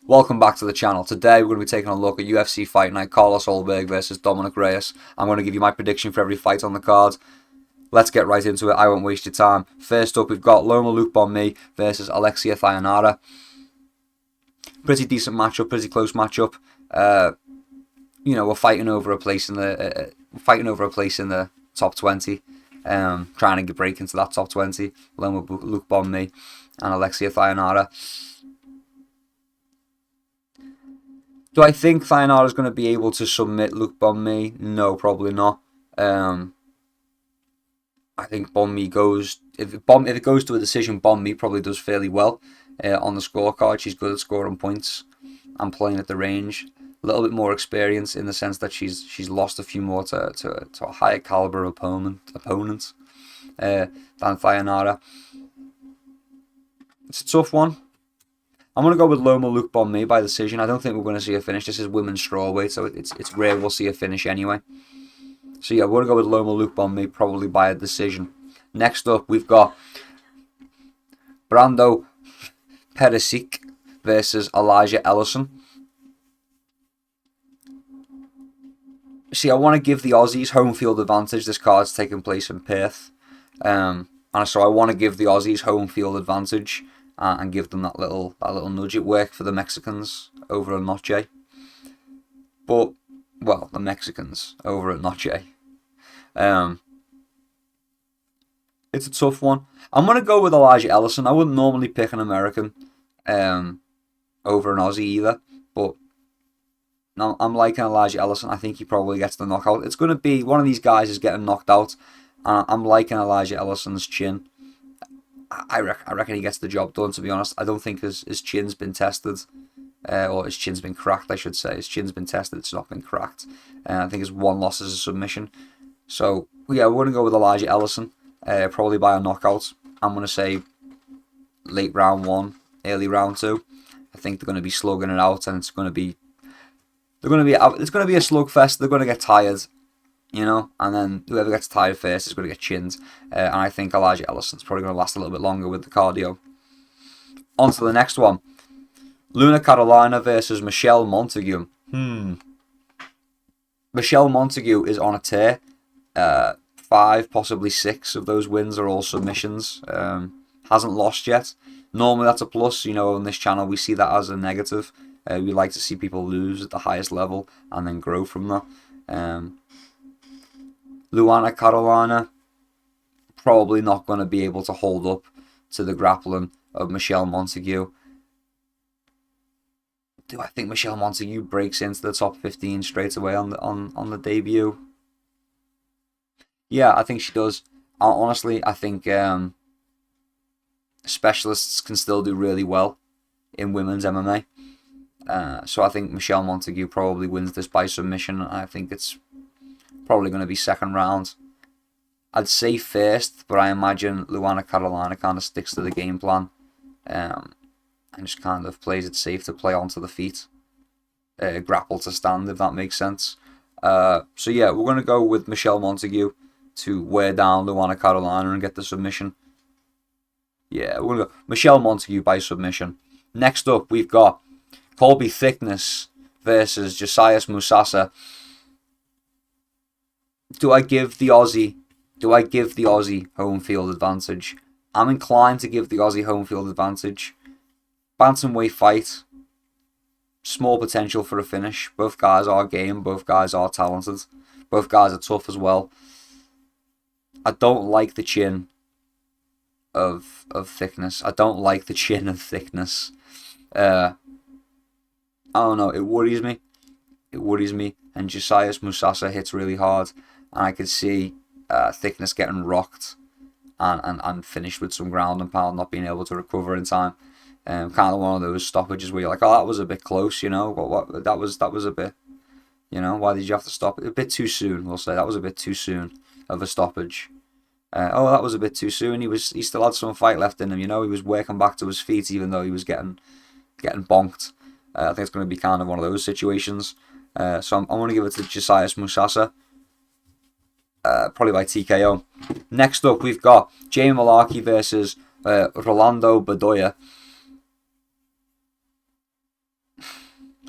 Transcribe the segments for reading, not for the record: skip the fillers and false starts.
Welcome back to the channel. Today we're going to be taking a look at UFC Fight Night Ulberg versus Reyes. I'm going to give you my prediction for every fight on the card. Let's get right into it. I won't waste your time. First up, we've got Loma Lookbounmi versus Alexia Thayanara. Pretty decent matchup, pretty close matchup. We're fighting over a place in the top 20. Trying to break into that top 20. Loma Lookbounmi and Alexia Thayanara. Do I think Thayanara is going to be able to submit Lookbounmi? No, probably not. I think Bonmi goes... If it goes to a decision, Bonmi probably does fairly well on the scorecard. She's good at scoring points and playing at the range. A little bit more experience in the sense that she's lost a few more to a higher caliber opponent than Thayanara. It's a tough one. I'm going to go with Loma Lookbounmi by decision. I don't think we're going to see a finish. This is women's strawweight, so it's rare we'll see a finish anyway. So yeah, we're going to go with Loma Lookbounmi, probably by a decision. Next up, we've got Brando Perisic versus Elijah Ellison. See, I want to give the Aussies home field advantage. This card's taking place in Perth. And so I want to give the Aussies home field advantage. And give them that little nudge. It worked for the Mexicans over at Noche. But, well, the Mexicans over at Noche. It's a tough one. I'm going to go with Elijah Ellison. I wouldn't normally pick an American over an Aussie either. But no, I'm liking Elijah Ellison. I think he probably gets the knockout. It's going to be one of these guys is getting knocked out. I'm liking Elijah Ellison's chin. I reckon he gets the job done, to be honest. I don't think his chin's been tested. Or his chin's been cracked, I should say. His chin's been tested, it's not been cracked. I think his one loss is a submission. So, yeah, we're going to go with Elijah Ellison. Probably by a knockout. I'm going to say late round 1, early round 2. I think they're going to be slugging it out, and it's going to be a slugfest. They're going to get tired. And then whoever gets tired first is going to get chinned. And I think Elijah Ellison's probably going to last a little bit longer with the cardio. On to the next one. Luna Carolina versus Michelle Montague. Michelle Montague is on a tear. 5, possibly 6 of those wins are all submissions. Hasn't lost yet. Normally that's a plus. On this channel we see that as a negative. We like to see people lose at the highest level and then grow from that. Luana Carolina, probably not going to be able to hold up to the grappling of Michelle Montague. Do I think Michelle Montague breaks into the top 15 straight away on the debut? Yeah, I think she does. Honestly, I think specialists can still do really well in women's MMA. So I think Michelle Montague probably wins this by submission. I think it's probably going to be second round. I'd say first, but I imagine Luana Carolina kind of sticks to the game plan and just kind of plays it safe to play onto the feet. Grapple to stand, if that makes sense. So yeah, we're going to go with Michelle Montague to wear down Luana Carolina and get the submission. Yeah, we're going to go Michelle Montague by submission. Next up, we've got Colby Thickness versus Josias Musasa. Do I give the Aussie home field advantage? I'm inclined to give the Aussie home field advantage. Bantamweight fight. Small potential for a finish. Both guys are game. Both guys are talented. Both guys are tough as well. I don't like the chin of Thickness. I don't like the chin of Thickness. I don't know. It worries me. And Josias Musasa hits really hard. And I could see Thickness getting rocked and finished with some ground and pound, not being able to recover in time. Kind of one of those stoppages where you're like, oh, that was a bit close, What that was a bit, why did you have to stop it? A bit too soon, we'll say. That was a bit too soon of a stoppage. That was a bit too soon. He still had some fight left in him, He was working back to his feet even though he was getting bonked. I think it's going to be kind of one of those situations. So I'm going to give it to Josias Musasa. Probably by TKO. Next up, we've got Jamie Malarkey versus Rolando Bedoya.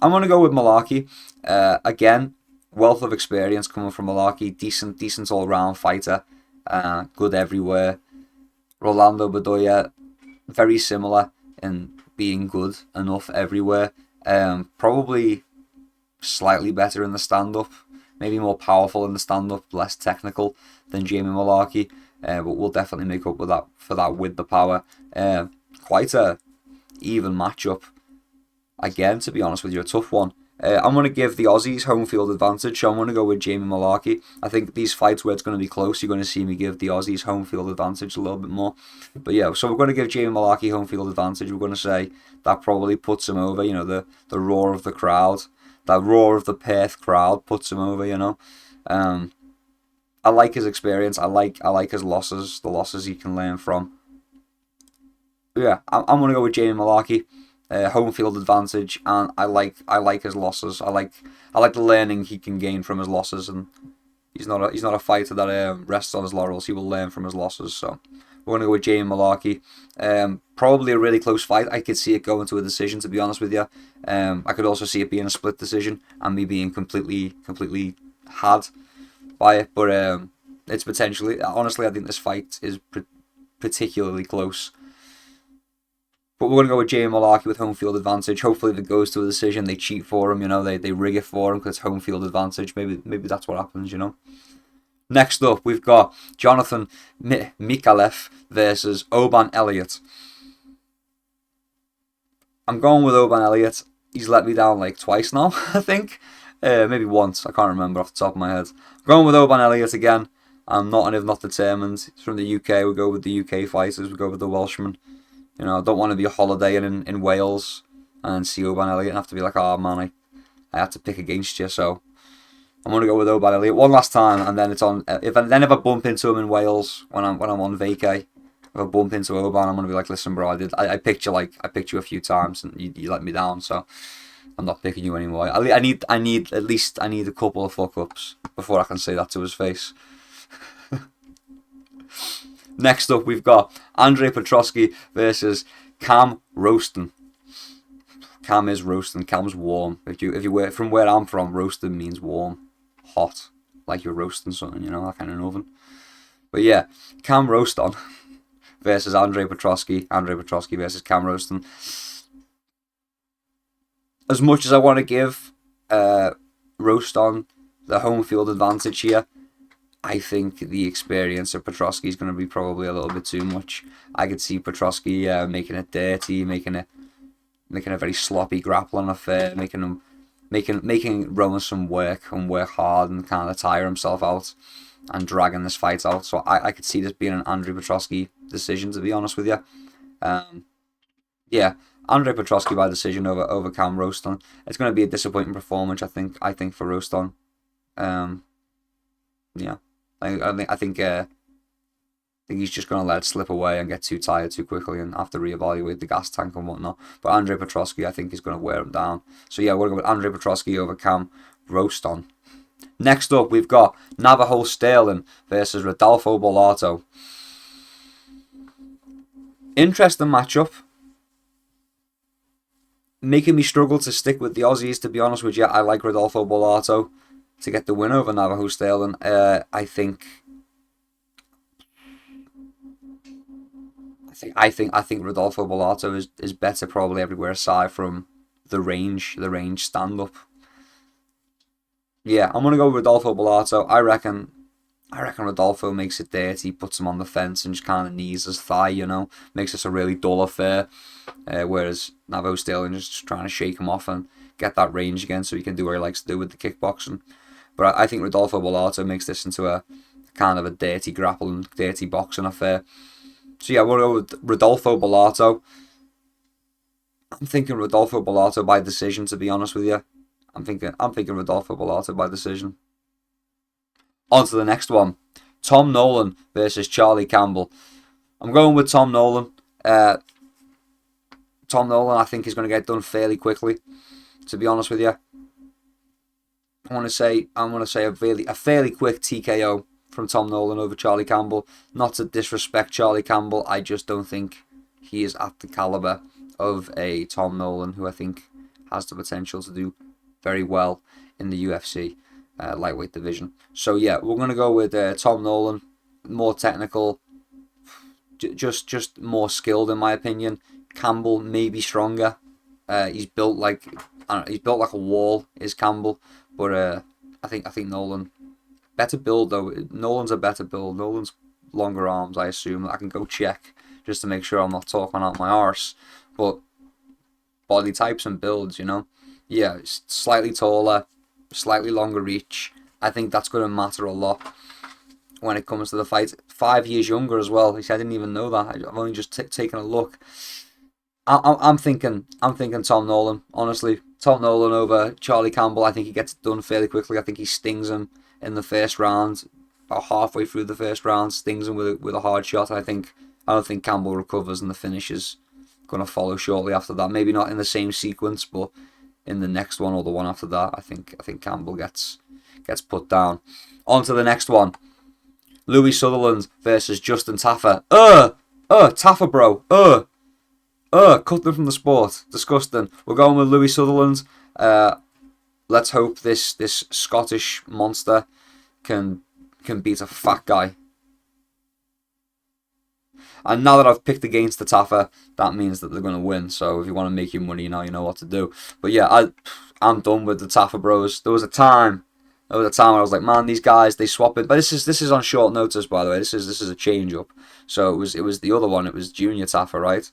I'm going to go with Malarkey. Again, wealth of experience coming from Malarkey. Decent all-round fighter. Good everywhere. Rolando Bedoya, very similar in being good enough everywhere. Probably slightly better in the stand-up. Maybe more powerful in the stand-up, less technical than Jamie Malarkey. But we'll definitely make up for that with the power. Quite a even matchup. Again, to be honest with you, a tough one. I'm going to give the Aussies home field advantage, so I'm going to go with Jamie Malarkey. I think these fights where it's going to be close, you're going to see me give the Aussies home field advantage a little bit more. But yeah, so we're going to give Jamie Malarkey home field advantage. We're going to say that probably puts him over, the roar of the crowd. That roar of the Perth crowd puts him over, I like his experience. I like his losses, the losses he can learn from. Yeah, I'm going to go with Jamie Malarkey. Home field advantage, and I like his losses. I like the learning he can gain from his losses, and he's not a fighter that rests on his laurels. He will learn from his losses. So we're going to go with Jamie Malarkey. Probably a really close fight. I could see it going to a decision, to be honest with you. I could also see it being a split decision and me being completely had by it. But it's potentially, honestly, I think this fight is particularly close. But we're going to go with Jamie Malarkey with home field advantage. Hopefully, if it goes to a decision, they cheat for him. They rig it for him because it's home field advantage. Maybe that's what happens. Next up, we've got Jonathan Mikalev versus Oban Elliott. I'm going with Oban Elliott. He's let me down like twice now, I think. Maybe once. I can't remember off the top of my head. I'm going with Oban Elliott again. I'm not determined. He's from the UK. We go with the UK fighters. We go with the Welshman. I don't want to be holidaying in Wales and see Oban Elliott and have to be like, oh man, I had to pick against you. So I'm gonna go with Oban Elliott one last time, and then it's on. If I bump into him in Wales when I'm on vacay, if I bump into Oban, I'm gonna be like, listen, bro, I picked you a few times and you let me down, so I'm not picking you anymore. I need a couple of fuck ups before I can say that to his face. Next up, we've got Andrei Petroski versus Cam Roaston. Cam is roasting. Cam's warm. If you were from where I'm from, roasting means warm, hot, like you're roasting something, that kind of oven. But yeah, Cam Roaston versus Andrei Petroski. Andrei Petroski versus Cam Roaston. As much as I want to give Roaston the home field advantage here, I think the experience of Petroski is going to be probably a little bit too much. I could see Petroski making it dirty, making a very sloppy grappling affair, making Roman work hard and kind of tire himself out and dragging this fight out. So I could see this being an Andrei Petroski decision, to be honest with you. Yeah, Andrei Petroski by decision over Cam Roaston. It's going to be a disappointing performance, I think for Roaston. Yeah. I think he's just going to let it slip away and get too tired too quickly and have to reevaluate the gas tank and whatnot. But Andrei Petroski, I think, is going to wear him down. So yeah, we're going to go with Andrei Petroski over Cam Roaston. Next up, we've got Navajo Sterling versus Rodolfo Bellato. Interesting matchup. Making me struggle to stick with the Aussies, to be honest with you. I like Rodolfo Bellato to get the win over Navajo Sterling. I think Rodolfo Bellato is better probably everywhere aside from the range stand up. Yeah, I'm gonna go with Rodolfo Bellato. I reckon Rodolfo makes it dirty, puts him on the fence and just kind of knees his thigh, makes this a really dull affair. Whereas Navajo Sterling is just trying to shake him off and get that range again so he can do what he likes to do with the kickboxing. But I think Rodolfo Bellato makes this into a kind of a dirty grappling, dirty boxing affair. So yeah, we'll go with Rodolfo Bellato. I'm thinking Rodolfo Bellato by decision, to be honest with you. I'm thinking Rodolfo Bellato by decision. On to the next one. Tom Nolan versus Charlie Campbell. I'm going with Tom Nolan. Tom Nolan, I think, is going to get done fairly quickly, to be honest with you. I'm going to say a fairly quick TKO from Tom Nolan over Charlie Campbell. Not to disrespect Charlie Campbell, I just don't think he is at the caliber of a Tom Nolan, who I think has the potential to do very well in the UFC lightweight division. So yeah, we're going to go with Tom Nolan, more technical, just more skilled in my opinion. Campbell maybe stronger. He's built like a wall, is Campbell, but I think Nolan better build though. Nolan's a better build. Nolan's longer arms, I assume. I can go check just to make sure I'm not talking out my arse. But body types and builds, yeah, slightly taller, slightly longer reach. I think that's going to matter a lot when it comes to the fight. 5 years younger as well. I didn't even know that. I've only just taken a look. I'm thinking Tom Nolan. Honestly, Tom Nolan over Charlie Campbell. I think he gets it done fairly quickly. I think he stings him in the first round, about halfway through the first round, stings him with a hard shot. I don't think Campbell recovers, and the finish is going to follow shortly after that. Maybe not in the same sequence, but in the next one or the one after that, I think Campbell gets put down. On to the next one. Louis Sutherland versus Justin Taffer. Taffer, bro. Cut them from the sport. Disgusting. We're going with Louis Sutherland. Let's hope this Scottish monster can beat a fat guy. And now that I've picked against the Taffer, that means that they're going to win. So if you want to make your money now, you know what to do. But yeah, I'm done with the Taffer bros. There was a time where I was like, man, these guys, they swap it. But this is on short notice, by the way. This is a change up. So it was the other one. It was Junior Taffer, right?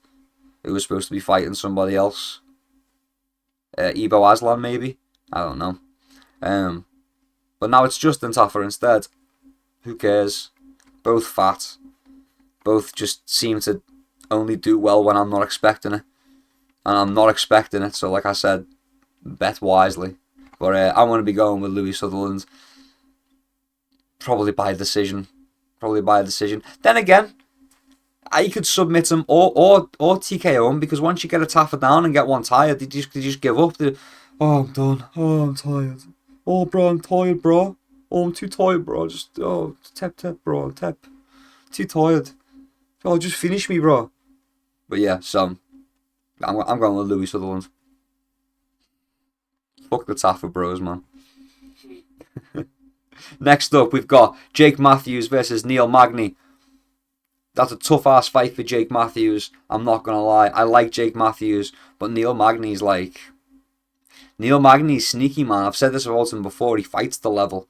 It was supposed to be fighting somebody else. Ibo Aslan, maybe? I don't know. But now it's Justin Taffer instead. Who cares? Both fat. Both just seem to only do well when I'm not expecting it. And I'm not expecting it, so like I said, bet wisely. But I'm going to be going with Louis Sutherland. Probably by decision. Then again, I could submit him or TKO him, because once you get a Taffer down and get one tired, they just give up. I'm done. Oh, I'm tired. Oh, bro, I'm tired, bro. Oh, I'm too tired, bro. Just, tap, bro. Tap. Too tired. Oh, just finish me, bro. But yeah, so I'm going with Louis Sutherland. Fuck the Taffer bros, man. Next up, we've got Jake Matthews versus Neil Magny. That's a tough-ass fight for Jake Matthews. I'm not going to lie. I like Jake Matthews, but Neil Magny's sneaky, man. I've said this about him before. He fights the level.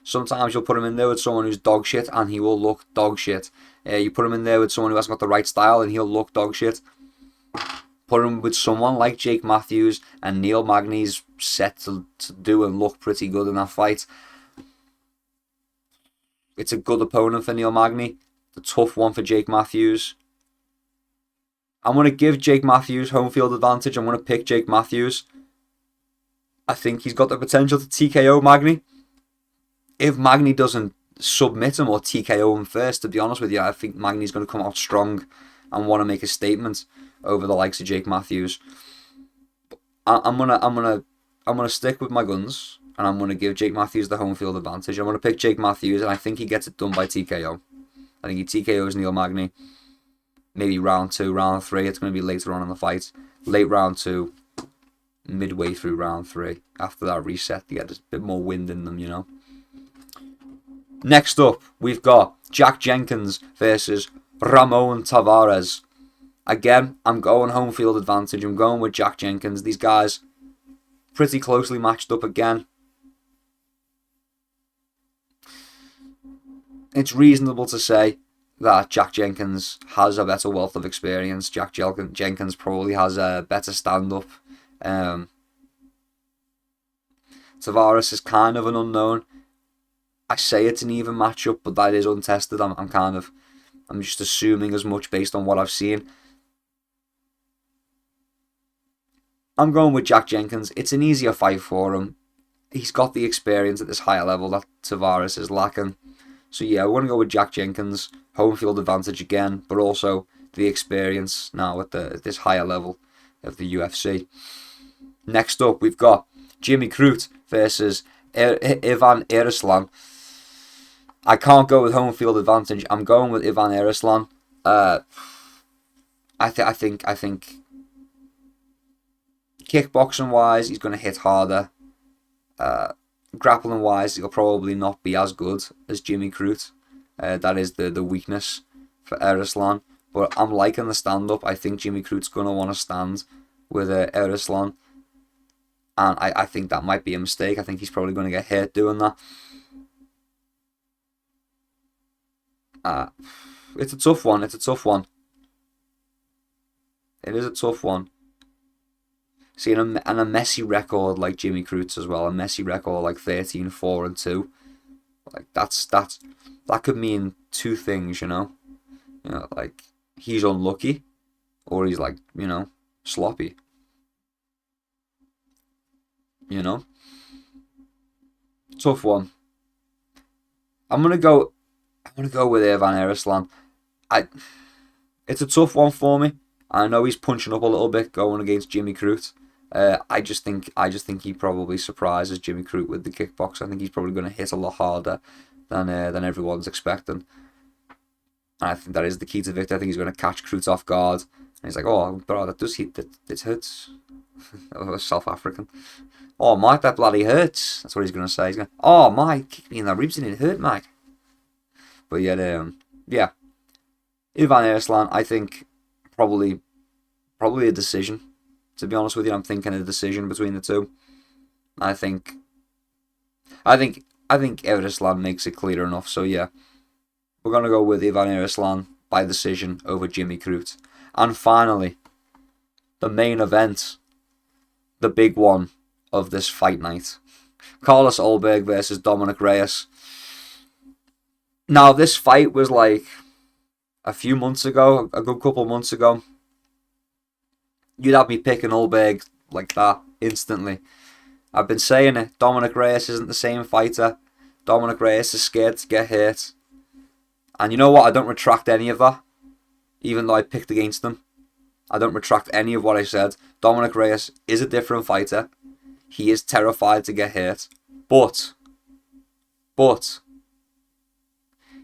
Sometimes you'll put him in there with someone who's dog shit, and he will look dog shit. You put him in there with someone who hasn't got the right style, and he'll look dog shit. Put him with someone like Jake Matthews, and Neil Magny's set to do and look pretty good in that fight. It's a good opponent for Neil Magny. A tough one for Jake Matthews. I'm going to give Jake Matthews home field advantage. I'm going to pick Jake Matthews. I think he's got the potential to TKO Magny. If Magny doesn't submit him or TKO him first, to be honest with you, I think Magny's going to come out strong and want to make a statement over the likes of Jake Matthews. I'm gonna stick with my guns, and I'm gonna give Jake Matthews the home field advantage. I'm gonna pick Jake Matthews, and I think he gets it done by TKO. I think he TKOs Neil Magny. Maybe round 2, round 3. It's going to be later on in the fight. Late round 2, midway through round 3. After that reset, they get a bit more wind in them, Next up, we've got Jack Jenkins versus Ramon Tavares. Again, I'm going home field advantage. I'm going with Jack Jenkins. These guys pretty closely matched up again. It's reasonable to say that Jack Jenkins has a better wealth of experience. Jack Jenkins probably has a better stand-up. Tavares is kind of an unknown. I say it's an even matchup, but that is untested. I'm just assuming as much based on what I've seen. I'm going with Jack Jenkins. It's an easier fight for him. He's got the experience at this higher level that Tavares is lacking. So yeah, we're going to go with Jack Jenkins. Home field advantage again, but also the experience now at this higher level of the UFC. Next up, we've got Jimmy Crute versus Ivan Erislan. I can't go with home field advantage. I'm going with Ivan Erislan. I think Kickboxing wise, he's going to hit harder. Grappling wise, he'll probably not be as good as Jimmy Crute. That is the weakness for Erislan. But I'm liking the stand-up. I think Jimmy Crute's going to want to stand with Erislan. And I think that might be a mistake. I think he's probably going to get hurt doing that. It's a tough one. It's a tough one. It is a tough one. See, and a messy record like Jimmy Crute's as well. A messy record like 13-4-2. Like that could mean two things, you know. You know, like he's unlucky, or he's like, you know, sloppy. You know, tough one. I'm gonna go with Ivan Erislan. It's a tough one for me. I know he's punching up a little bit going against Jimmy Crute. I just think he probably surprises Jimmy Crute with the kickbox. I think he's probably going to hit a lot harder than everyone's expecting. And I think that is the key to victory. I think he's going to catch Crute off guard. And he's like, oh, bro, that does hit. It hurts. South African. Oh, Mike, that bloody hurts. That's what he's going to say. He's going, oh, Mike, kick me in the ribs and it hurt, Mike. But yeah, yeah. Ivan Erislan, I think probably a decision. To be honest with you, I'm thinking a decision between the two. I think Erislan makes it clear enough. So yeah, we're gonna go with Ivan Erislan by decision over Jimmy Crute. And finally, the main event, the big one of this fight night: Carlos Ulberg versus Dominic Reyes. Now, this fight was like a few months ago, a good couple months ago. You'd have me picking Ulberg like that instantly. I've been saying it. Dominic Reyes isn't the same fighter. Dominic Reyes is scared to get hurt. And you know what? I don't retract any of that. Even though I picked against them. I don't retract any of what I said. Dominic Reyes is a different fighter. He is terrified to get hurt. But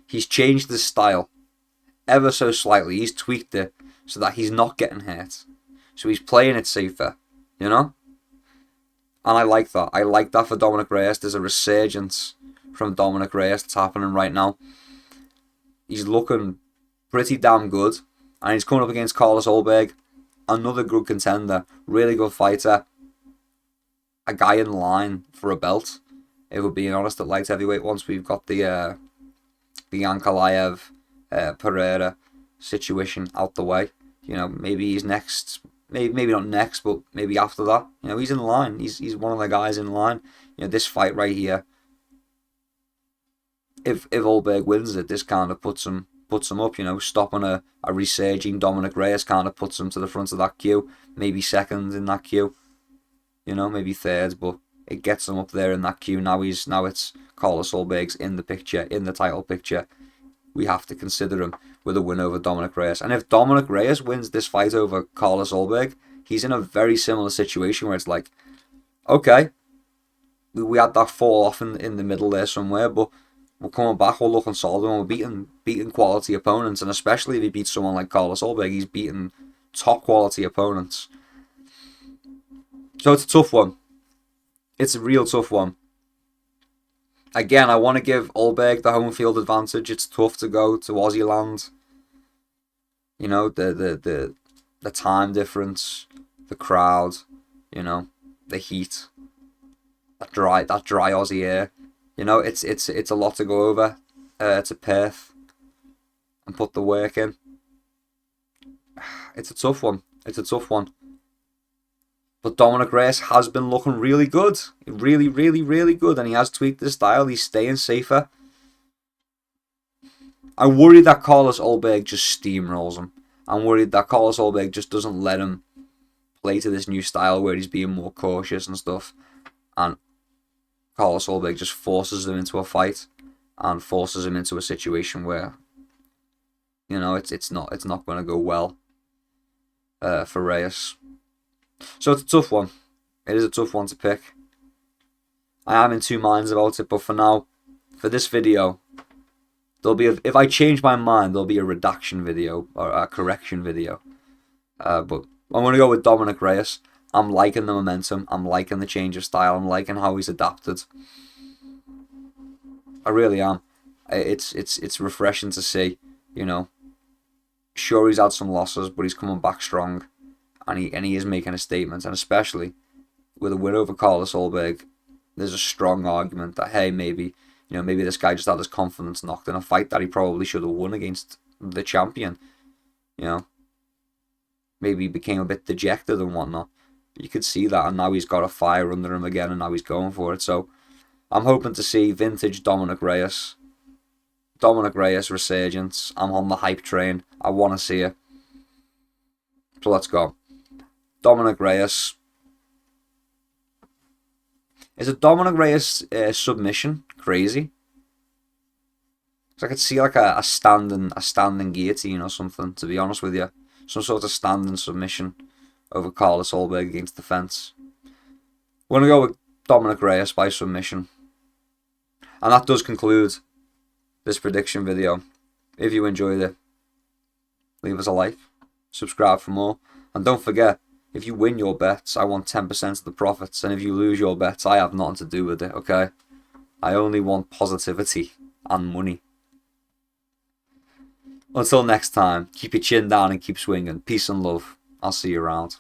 he's changed his style ever so slightly. He's tweaked it so that he's not getting hurt. So he's playing it safer, you know? And I like that. I like that for Dominic Reyes. There's a resurgence from Dominic Reyes that's happening right now. He's looking pretty damn good. And he's coming up against Carlos Ulberg. Another good contender. Really good fighter. A guy in line for a belt. If we're being honest, at light heavyweight, once we've got the Ankalaev Pereira situation out the way. You know, maybe he's next. Maybe not next, but maybe after that. You know, he's in line. He's one of the guys in line. You know, this fight right here. If Ulberg wins it, this kind of puts him up. You know, stopping a resurging Dominic Reyes kind of puts him to the front of that queue. Maybe second in that queue. You know, maybe third, but it gets him up there in that queue. Now it's Carlos Ulberg's in the picture, in the title picture. We have to consider him with a win over Dominic Reyes. And if Dominic Reyes wins this fight over Carlos Ulberg, he's in a very similar situation where it's like, okay, we had that fall off in the middle there somewhere, but we're coming back, we're looking solid, and we're beating quality opponents. And especially if he beats someone like Carlos Ulberg, he's beating top quality opponents. So it's a tough one. It's a real tough one. Again, I want to give Ulberg the home field advantage. It's tough to go to Aussie land. You know, the time difference, the crowd, you know, the heat, that dry Aussie air. You know, it's a lot to go over to Perth and put the work in. It's a tough one. It's a tough one. But Dominic Reyes has been looking really good. Really, really, really good. And he has tweaked his style. He's staying safer. I'm worried that Carlos Ulberg just steamrolls him. I'm worried that Carlos Ulberg just doesn't let him play to this new style where he's being more cautious and stuff. And Carlos Ulberg just forces him into a fight. And forces him into a situation where, you know, it's not going to go well for Reyes. So it's a tough one. It is a tough one to pick. I am in two minds about it, but for now, for this video, if I change my mind, there'll be a redaction video or a correction video. But I'm going to go with Dominic Reyes. I'm liking the momentum. I'm liking the change of style. I'm liking how he's adapted. I really am. It's refreshing to see, you know. Sure, he's had some losses, but he's coming back strong, and he is making a statement. And especially with a win over Carlos Ulberg, there's a strong argument that, hey, maybe maybe this guy just had his confidence knocked in a fight that he probably should have won against the champion. You know, maybe he became a bit dejected and whatnot. But you could see that, and now he's got a fire under him again, and now he's going for it. So I'm hoping to see vintage Dominic Reyes resurgence. I'm on the hype train. I want to see it. So let's go. Dominic Reyes. Is a Dominic Reyes submission crazy? Because I could see like a standing guillotine or something, to be honest with you. Some sort of standing submission over Carlos Ulberg against the fence. We're going to go with Dominic Reyes by submission. And that does conclude this prediction video. If you enjoyed it, leave us a like, subscribe for more, and don't forget, if you win your bets, I want 10% of the profits, and if you lose your bets, I have nothing to do with it, okay? I only want positivity and money. Until next time, keep your chin down and keep swinging. Peace and love. I'll see you around.